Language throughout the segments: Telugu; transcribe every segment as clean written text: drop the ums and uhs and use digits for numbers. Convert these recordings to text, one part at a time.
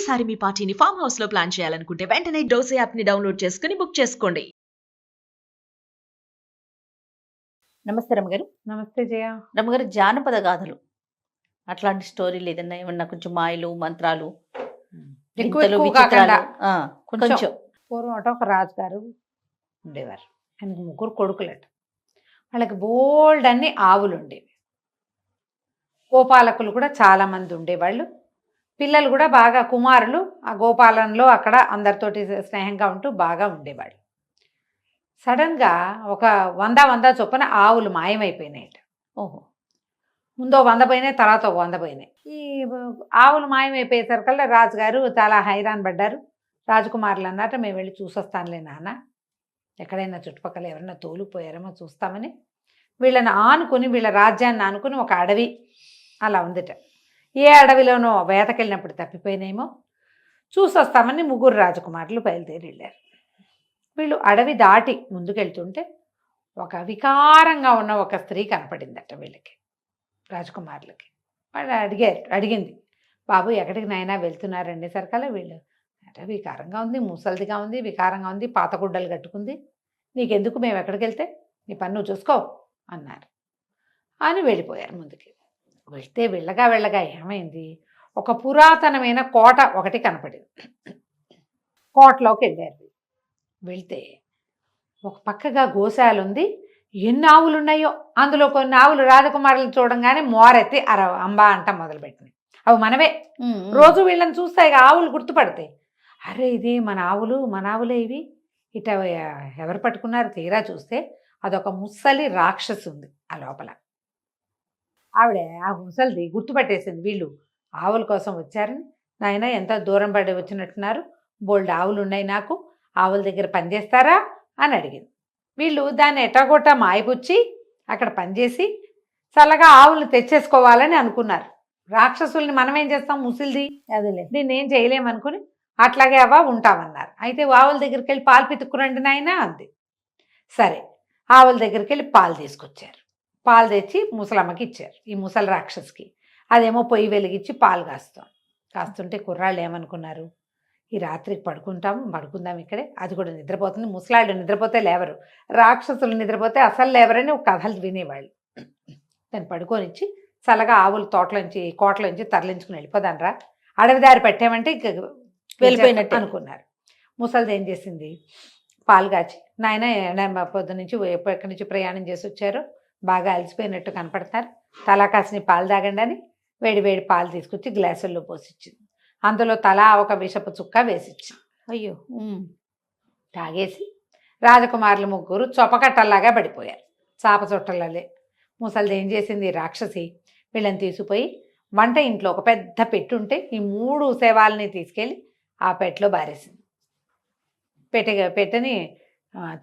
ఈసారి మీ పార్టీని ఫామ్ హౌస్ లో ప్లాన్ చేయాలనుకుంటే వెంటనే డోసే యాప్ ని డౌన్లోడ్ చేసుకుని బుక్ చేసుకోండి. నమస్తే రమ్మగారు. నమస్తే జయ. రమ్మగారు, జానపద గాథలు అట్లాంటి స్టోరీలు ఏమన్నా కొంచెం మాయలు మంత్రాలు ఎక్కువ వింతలు, ఎక్కువ విచిత్రాలు? కాకుండా కొంచెం పూర్వం అట ఒక రాజుగారు ఉండేవారు. ఆయనకు 3 కొడుకులట. వాళ్ళకి బోల్డ్ అన్ని ఆవులు ఉండేవి. గోపాలకులు కూడా చాలా మంది ఉండేవాళ్ళు. పిల్లలు కూడా బాగా కుమారులు ఆ గోపాలనలో అక్కడ అందరితోటి స్నేహంగా ఉంటూ బాగా ఉండేవాళ్ళు. సడన్గా ఒక 100 చొప్పున ఆవులు మాయమైపోయినాయట. ఓహో. ముందో 100 పోయినాయి, తర్వాత ఒక 100 పోయినాయి. ఈ ఆవులు మాయమైపోయేసరికల్లా రాజుగారు చాలా హైరాన్ పడ్డారు. రాజకుమారులు అన్నట్టు మేము వెళ్ళి చూసొస్తానులే నాన్న, ఎక్కడైనా చుట్టుపక్కల ఎవరైనా తోలుపోయారేమో చూస్తామని వీళ్ళని ఆనుకుని, వీళ్ళ రాజ్యాన్ని ఆనుకుని ఒక అడవి అలా ఉందిట. ఏ అడవిలోనో వేటకెళ్ళినప్పుడు తప్పిపోయినాయేమో చూసొస్తామని 3 రాజకుమారులు బయలుదేరి వెళ్ళారు. వీళ్ళు అడవి దాటి ముందుకెళ్తుంటే ఒక వికారంగా ఉన్న ఒక స్త్రీ కనపడిందట వీళ్ళకి, రాజకుమారులకి. వాళ్ళు అడిగింది, బాబు ఎక్కడికి నాయనా వెళ్తున్నారండి సరికల్లా వీళ్ళు అంటే వికారంగా ఉంది, ముసలిదిగా ఉంది, వికారంగా ఉంది, పాత గుడ్డలు కట్టుకుంది, నీకెందుకు, మేము ఎక్కడికి వెళ్తే నీ పని నువ్వు చూసుకో అన్నారు. అని వెళ్ళిపోయారు ముందుకి. వెళ్తే వెళ్ళగా ఏమైంది, ఒక పురాతనమైన కోట ఒకటి కనపడింది. కోటలోకి వెళ్ళారు. వెళ్తే ఒక పక్కగా గోశాల ఉంది. ఎన్ని ఆవులు ఉన్నాయో అందులో కొన్ని ఆవులు రాజకుమారులు చూడంగానే మోరెత్తి అంబా అంట మొదలుపెట్టినాయి. అవి మనవే. రోజు వీళ్ళని చూస్తాయి, ఆవులు గుర్తుపడతాయి. అరే ఇది మన ఆవులే ఇవి, ఇట ఎవరు పట్టుకున్నారు? తీరా చూస్తే అదొక ముసలి రాక్షసి ఉంది ఆ లోపల. ఆవిడ ఆ ముసలిది గుర్తుపట్టేసింది, వీళ్ళు ఆవుల కోసం వచ్చారని. నాయన ఎంత దూరం పడి వచ్చినట్టున్నారు, బోల్డ్ ఆవులు ఉన్నాయి, నాకు ఆవుల దగ్గర పనిచేస్తారా అని అడిగింది. వీళ్ళు దాన్ని ఎటాగొట్టా మాయపుచ్చి అక్కడ పనిచేసి చల్లగా ఆవులు తెచ్చేసుకోవాలని అనుకున్నారు. రాక్షసుల్ని మనం ఏం చేస్తాం, ముసిలిది అదిలే, దీన్ని ఏం చేయలేమనుకుని అట్లాగే అవ్వ ఉంటామన్నారు. అయితే ఆవుల దగ్గరికి వెళ్ళి పాలు పితుక్కురండి నాయన అంది. సరే, ఆవుల దగ్గరికి వెళ్ళి పాలు తీసుకొచ్చారు. పాలు తెచ్చి ముసలమ్మకి ఇచ్చారు, ఈ ముసలి రాక్షసికి. అదేమో పొయ్యి వెలిగించి పాలు కాస్తుంటే కుర్రాళ్ళు ఏమనుకున్నారు, ఈ రాత్రికి పడుకుందాం ఇక్కడే, అది కూడా నిద్రపోతుంది, ముసలాళ్ళు నిద్రపోతే లేవరు, రాక్షసులు నిద్రపోతే అసలు లేవరని ఒక కథలు వినేవాళ్ళు. దాన్ని పడుకొనిచ్చి చల్లగా ఆవులు కోటలోంచి తరలించుకుని వెళ్ళిపోదానరా, అడవి దారి పెట్టామంటే ఇక వెళ్ళిపోయినట్టు అనుకున్నారు. ముసలిది ఏం చేసింది, పాలు కాచి, నాయన పొద్దునుంచి ఎక్కడి నుంచి ప్రయాణం చేసి వచ్చారో బాగా అలసిపోయినట్టు కనపడతారు, తలా కాసిన పాలు తాగండి అని వేడి పాలు తీసుకొచ్చి గ్లాసుల్లో పోసిచ్చింది. అందులో తలా ఒక విషపు చుక్క వేసిచ్చింది. అయ్యో. తాగేసి రాజకుమారులు 3 చొప్పకట్టల్లాగా పడిపోయారు, చాప చుట్టలలే. ముసలిది ఏం చేసింది, రాక్షసి వీళ్ళని తీసుకుపోయి వంట ఇంట్లో ఒక పెద్ద పెట్టుంటే ఈ 3 శవాలని తీసుకెళ్ళి ఆ పెట్టెలో బారేసింది. పెట్టని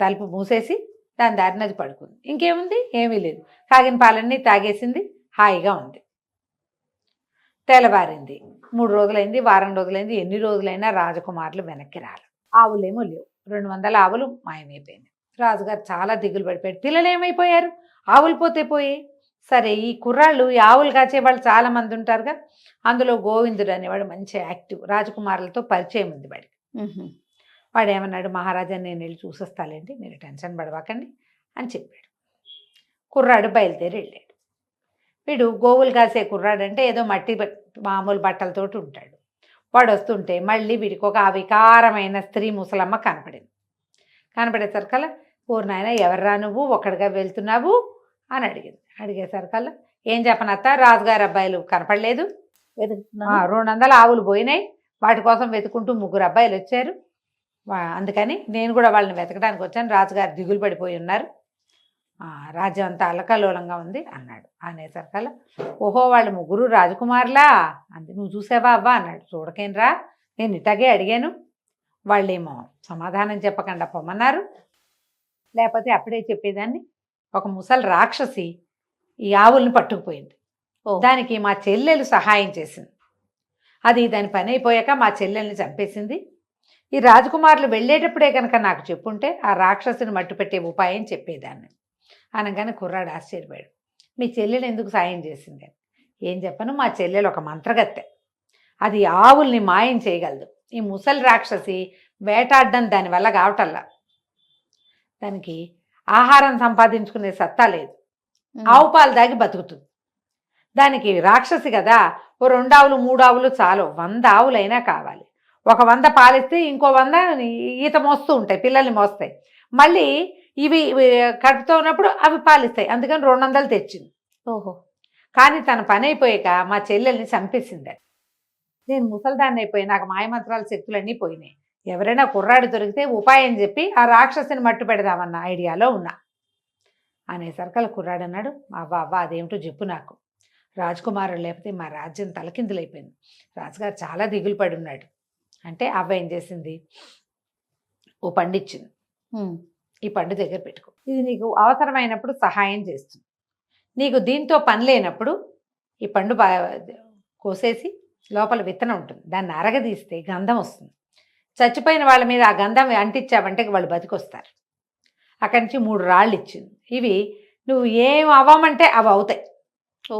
తలుపు మూసేసి దాని దారినది పడుకుంది. ఇంకేముంది, ఏమీ లేదు, కాగిన పాలన్నీ తాగేసింది, హాయిగా ఉంది. తెల్లవారింది, 3 రోజులైంది, వారం రోజులైంది, ఎన్ని రోజులైనా రాజకుమారులు వెనక్కి రాలి. ఆవులేమో లేవు, 200 ఆవులు మాయమైపోయింది. రాజుగారు చాలా దిగులు పడిపోయాడు. పిల్లలు ఏమైపోయారు, ఆవులు పోయి. సరే, ఈ కుర్రాళ్ళు ఈ ఆవులు కాచేవాళ్ళు చాలా మంది ఉంటారుగా, అందులో గోవిందుడు అనేవాడు మంచి యాక్టివ్, రాజకుమారులతో పరిచయం ఉంది వాడికి. వాడు ఏమన్నాడు, మహారాజా నేను వెళ్ళి చూసొస్తాలేండి, మీరు టెన్షన్ పడవాకండి అని చెప్పాడు. కుర్రాడు బయలుదేరి వెళ్ళాడు. వీడు గోవులు కాసే కుర్రాడంటే ఏదో మామూలు బట్టలతోటి ఉంటాడు. వాడు వస్తుంటే మళ్ళీ వీడికి ఒక వికారమైన స్త్రీ ముసలమ్మ కనపడేసరికల్లా, ఓరు నాయన ఎవర్రా నువ్వు, ఒక్కడిగా వెళ్తున్నావు అని అడిగేసరికల్లా, ఏం చెప్పనత్త, రాజుగారి అబ్బాయిలు కనపడలేదు, 200 ఆవులు పోయినాయి, వాటి కోసం వెతుకుంటూ 3 అబ్బాయిలు వచ్చారు, అందుకని నేను కూడా వాళ్ళని వెతకడానికి వచ్చాను, రాజుగారు దిగులు పడిపోయి ఉన్నారు, రాజ్యం అంతా అల్లకల్లోలంగా ఉంది అన్నాడు. అనేసరికల్లా, ఓహో వాళ్ళు 3 రాజకుమారులా అంది. నువ్వు చూసావా అవ్వా అన్నాడు. చూడకేనరా, నేను ఇట్లాగే అడిగాను, వాళ్ళేమో సమాధానం చెప్పకుండా పొమ్మన్నారు, లేకపోతే అప్పుడే చెప్పేదాన్ని. ఒక ముసలి రాక్షసి ఈ ఆవుల్ని పట్టుకుపోయింది, దానికి మా చెల్లెలు సహాయం చేసింది, అది దాని పని అయిపోయాక మా చెల్లెల్ని చంపేసింది. ఈ రాజకుమారులు వెళ్ళేటప్పుడే కనుక నాకు చెప్పుంటే ఆ రాక్షసుని మట్టు పెట్టే ఉపాయం చెప్పేదాన్ని అనగానే కుర్రాడు ఆశ్చర్యపోయాడు. మీ చెల్లెలు ఎందుకు సాయం చేసింది? ఏం చెప్పను, మా చెల్లెలు ఒక మంత్రగత్తె, అది ఆవుల్ని మాయం చేయగలదు. ఈ ముసలి రాక్షసి వేటాడడం దానివల్ల కావటల్లా, దానికి ఆహారం సంపాదించుకునే సత్తా లేదు. ఆవు పాలు దాగి బతుకుతుంది. దానికి రాక్షసి కదా, ఓ 2 ఆవులు 3 ఆవులు చాలు, 100 ఆవులైనా కావాలి. ఒక 100 పాలిస్తే ఇంకో 100 ఈత మోస్తూ ఉంటాయి, పిల్లల్ని మోస్తాయి. మళ్ళీ ఇవి కడుపుతో ఉన్నప్పుడు అవి పాలిస్తాయి. అందుకని 200 తెచ్చింది. ఓహో. కానీ తన పని అయిపోయాక మా చెల్లెల్ని చంపేసింది. నేను ముసల్దాన్ని అయిపోయి నాకు మాయమంత్రాల శక్తులన్నీ పోయినాయి. ఎవరైనా కుర్రాడు దొరికితే ఉపాయం చెప్పి ఆ రాక్షసిని మట్టు పెడదామన్న ఐడియాలో ఉన్నా అనేసరికల్ కుర్రాడు అన్నాడు, అవ్వ అవ్వ అదేమిటో చెప్పు నాకు. రాజకుమారుడు లేకపోతే మా రాజ్యం తలకిందులైపోయింది. రాజుగారు చాలా దిగులు పడి ఉన్నాడు. అంటే అవ్వ ఏం చేసింది, ఓ పండు ఇచ్చింది. ఈ పండు దగ్గర పెట్టుకో, ఇది నీకు అవసరమైనప్పుడు సహాయం చేస్తుంది. నీకు దీంతో పని లేనప్పుడు ఈ పండు కోసేసి లోపల విత్తనం ఉంటుంది, దాన్ని అరగదీస్తే గంధం వస్తుంది. చచ్చిపోయిన వాళ్ళ మీద ఆ గంధం అంటించావంటే వాళ్ళు బతికొస్తారు. అక్కడి నుంచి 3 రాళ్ళు ఇచ్చింది. ఇవి నువ్వు ఏం అవ్వమంటే అవి అవుతాయి. ఓ.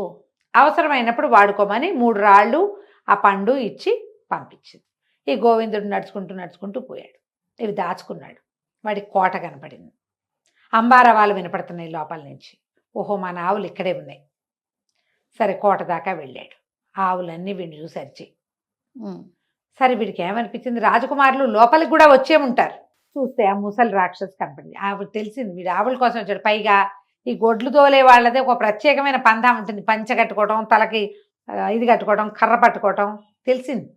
అవసరమైనప్పుడు వాడుకోమని 3 రాళ్ళు ఆ పండు ఇచ్చి పంపించింది. ఈ గోవిందుడు నడుచుకుంటూ పోయాడు. ఇవి దాచుకున్నాడు. వాడికి కోట కనపడింది. అంబారవాళ్ళు వినపడుతున్నాయి లోపల నుంచి. ఓహో, మన ఆవులు ఇక్కడే ఉన్నాయి. సరే కోట దాకా వెళ్ళాడు. ఆవులన్నీ వీడిని చూసి అరిచి, సరే వీడికి ఏమనిపించింది, రాజకుమారులు లోపలికి కూడా వచ్చే ఉంటారు. చూస్తే ఆ ముసలి రాక్షసి కనపడింది. ఆవిడ తెలిసింది వీడు ఆవుల కోసం వచ్చాడు. పైగా ఈ గొడ్లు తోలే వాళ్ళదే ఒక ప్రత్యేకమైన పందా ఉంటుంది, పంచ కట్టుకోవడం, తలకి ఇది కట్టుకోవడం, కర్ర పట్టుకోవడం తెలిసింది.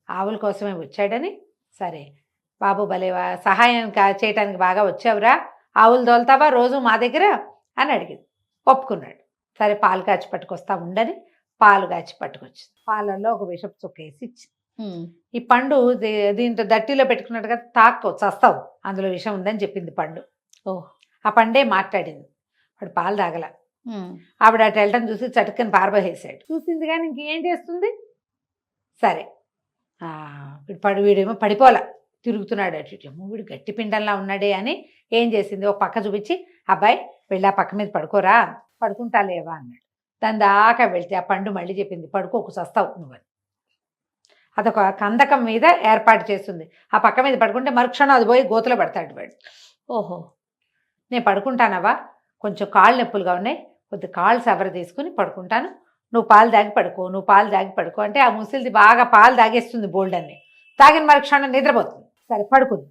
ఆవుల కోసమే వచ్చాడని, సరే బాబు భలేవా సహాయం చేయటానికి బాగా వచ్చావురా, ఆవులు తోలుతావా రోజు మా దగ్గర అని అడిగింది. ఒప్పుకున్నాడు. సరే పాలు కాచి పట్టుకొస్తా ఉండని పాలు కాచి పట్టుకొచ్చింది. పాలల్లో ఒక విషపు చుక్క వేసి ఇచ్చింది. ఈ పండు దీంతో దట్టిలో పెట్టుకున్నట్టు కదా, తాక్కో చస్తావు, అందులో విషం ఉందని చెప్పింది పండు. ఓ. ఆ పండే మాట్లాడింది. వాడు పాలు తాగల. ఆవిడ అటు వెళ్ళటం చూసి చటుక్కని పారబోసేసాడు. చూసింది కానీ ఇంకేం చేస్తుంది. సరే వీడేమో పడిపోలా, తిరుగుతున్నాడు అటు ఇటు. వీడు గట్టి పిండంలా ఉన్నాడే అని ఏం చేసింది, ఒక పక్క చూపించి, అబ్బాయి వెళ్ళి ఆ పక్క మీద పడుకోరా, పడుకుంటా లేవా అన్నాడు. దాని దాకా వెళ్తే ఆ పండు మళ్ళీ చెప్పింది, పడుకోకు చస్తావు నువ్వని. అదొక కందకం మీద ఏర్పాటు చేస్తుంది. ఆ పక్క మీద పడుకుంటే మరుక్షణం అది పోయి గోతులో పడతాడు వాడు. ఓహో, నేను పడుకుంటానవా, కొంచెం కాళ్ళు నొప్పులుగా ఉన్నాయి, కొద్ది కాళ్ళు సవర తీసుకుని పడుకుంటాను, నువ్వు పాలు దాగి పడుకో, నువ్వు పాలు దాగి పడుకో అంటే ఆ ముసలిది బాగా పాలు తాగేస్తుంది బోల్డన్ని. తాగిన మరుక్షణం నిద్రపోతుంది. సరే పడుకుంది.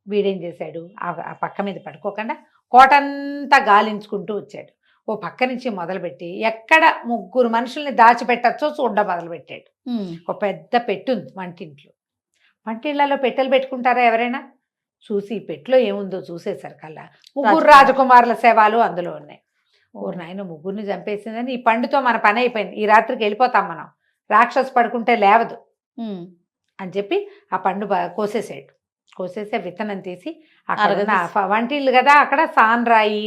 వీడేం చేశాడు, ఆ పక్క మీద పడుకోకుండా కోటంతా గాలించుకుంటూ వచ్చాడు. ఓ పక్క నుంచి మొదలుపెట్టి ఎక్కడ 3 మనుషుల్ని దాచిపెట్టచ్చో చూడడం మొదలుపెట్టాడు. ఒక పెద్ద పెట్టు ఉంది వంటింట్లో. వంటిళ్లలో పెట్టెలు పెట్టుకుంటారా ఎవరైనా? చూసి ఈ పెట్టులో ఏముందో చూసేసరికల్లా 3 రాజకుమారుల శవాలు అందులో ఉన్నాయి. ఓరు నాయన, 3ని చంపేసిందని ఈ పండుతో మన పని అయిపోయింది, ఈ రాత్రికి వెళ్ళిపోతాం మనం, రాక్షసు పడుకుంటే లేవదు అని చెప్పి ఆ పండు కోసేసాడు. కోసేసే విత్తనం తీసి అక్కడ వంటిల్లు కదా, అక్కడ సాన్రాయి,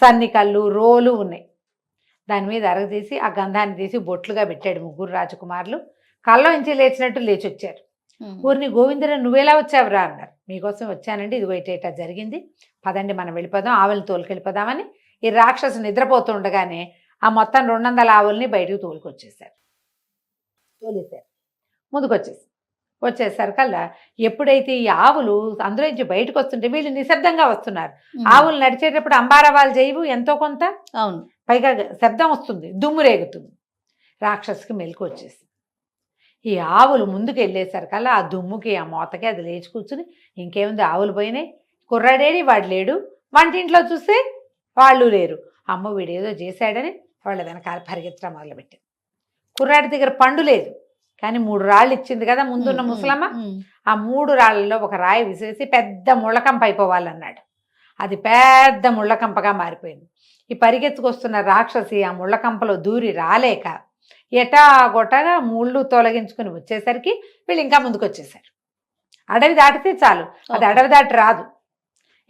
సన్నికల్లు, రోలు ఉన్నాయి. దాని మీద అరగదీసి ఆ గంధాన్ని తీసి బొట్లుగా పెట్టాడు. 3 రాజకుమారులు కళ్ళలో నుంచి లేచినట్టు లేచి వచ్చారు. ఊరిని గోవిందరా నువ్వెలా వచ్చావురా అన్నారు. మీకోసం వచ్చానండి, ఇదిగో ఇటేటా జరిగింది, పదండి మనం వెళ్ళిపోదాం, ఆవులను తోలుకెళ్ళిపోదామని ఈ రాక్షసు నిద్రపోతూ ఉండగానే ఆ మొత్తం 200 ఆవుల్ని బయటకు తోలుకొచ్చేసారు. తోలేశారు. వచ్చేసరికల్లా ఎప్పుడైతే ఈ ఆవులు అందులో నుంచి బయటకు వస్తుంటే వీళ్ళు నిశ్శబ్దంగా వస్తున్నారు. ఆవులు నడిచేటప్పుడు అంబారవాళ్ళు చేయవు ఎంతో కొంత, అవును, పైగా శబ్దం వస్తుంది, దుమ్ము రేగుతుంది. రాక్షసుకి మెలకు వచ్చేసింది. ఈ ఆవులు ముందుకు వెళ్ళేసరికల్లా ఆ దుమ్ముకి ఆ మోతకి అది లేచి కూర్చుని, ఇంకేముంది ఆవులు పోయినాయి, కుర్రాడేడి వాడు లేడు, వంటింట్లో చూస్తే వాళ్ళు లేరు, అమ్మ వీడేదో చేశాడని వాళ్ళ వెనకాల పరిగెత్తడం మొదలుపెట్టింది. కుర్రాడి దగ్గర పండు లేదు, కానీ 3 రాళ్ళు ఇచ్చింది కదా ముందున్న ముసలమ్మ. ఆ 3 రాళ్ళలో ఒక రాయి విసిరేసి పెద్ద ముళ్ళకంప అయిపోవాలన్నాడు. అది పెద్ద ముళ్ళకంపగా మారిపోయింది. ఈ పరిగెత్తుకొస్తున్న రాక్షసి ఆ ముళ్ళకంపలో దూరి రాలేక ఎటాగొటగా ముళ్ళు తొలగించుకుని వచ్చేసరికి వీళ్ళు ఇంకా ముందుకు వచ్చేసారు. అడవి దాటితే చాలు, అది అడవి దాటి రాదు.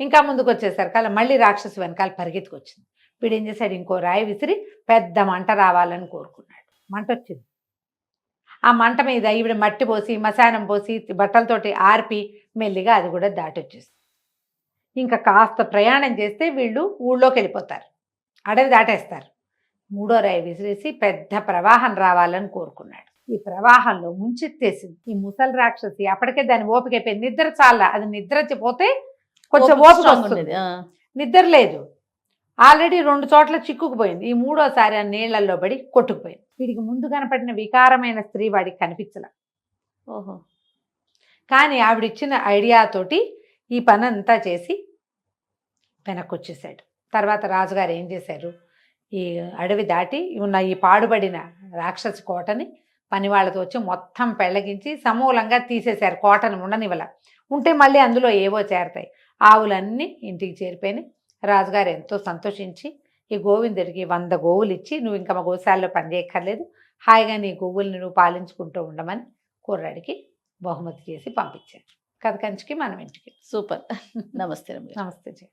ఇంకా ముందుకు వచ్చేసరికి అలా మళ్ళీ రాక్షసి వెనకాల పరిగెత్తుకొచ్చింది. వీడు ఏం చేశాడు, ఇంకో రాయి విసిరి పెద్ద మంట రావాలని కోరుకున్నాడు. మంట వచ్చింది. ఆ మంట మీద ఈవిడ మట్టి పోసి మశానం పోసి బట్టలతోటి ఆర్పి మెల్లిగా అది కూడా దాటొచ్చేస్తుంది. ఇంకా కాస్త ప్రయాణం చేస్తే వీళ్ళు ఊళ్ళోకి వెళ్ళిపోతారు, అడవి దాటేస్తారు. 3వ రాయి విసిరేసి పెద్ద ప్రవాహం రావాలని కోరుకున్నాడు. ఈ ప్రవాహంలో ముంచెత్తేసింది. ఈ ముసలి రాక్షసి అప్పటికే దాని ఓపిక అయిపోయింది. నిద్ర చాలా, అది నిద్ర పోతే కొంచెం ఓపిక ఓపిక strong వస్తుంది. ఉండేది. నిద్ర లేదు, ఆల్రెడీ 2 చోట్ల చిక్కుకుపోయింది. ఈ 3వసారి ఆ నీళ్లలో పడి కొట్టుకుపోయింది. వీడికి ముందు కనపడిన వికారమైన స్త్రీ వాడికి కనిపించలే. ఓహో. కానీ ఆవిడిచ్చిన ఐడియాతోటి ఈ పని అంతా చేసి వెనక్కి వచ్చేసాడు. తర్వాత రాజుగారు ఏం చేశారు, ఈ అడవి దాటి ఉన్న ఈ పాడుబడిన రాక్షసి కోటని పనివాళ్ళతో వచ్చి మొత్తం పెళ్ళగించి సమూలంగా తీసేశారు. కోటను ఉండనివ్వల. ఉంటే మళ్ళీ అందులో ఏవో చేరతాయి. ఆవులన్నీ ఇంటికి చేరిపోయినాయి. రాజుగారు ఎంతో సంతోషించి ఈ గోవిందుడికి 100 గోవులు ఇచ్చి, నువ్వు ఇంకా మా గోశాలలో పనిచేయక్కర్లేదు, హాయిగా నీ గోవుల్ని నువ్వు పాలించుకుంటూ ఉండమని కుర్రాడికి బహుమతి చేసి పంపించారు. కథ కంచికి మనం ఇంటికి. సూపర్. నమస్తే రమ్య. నమస్తే జయ.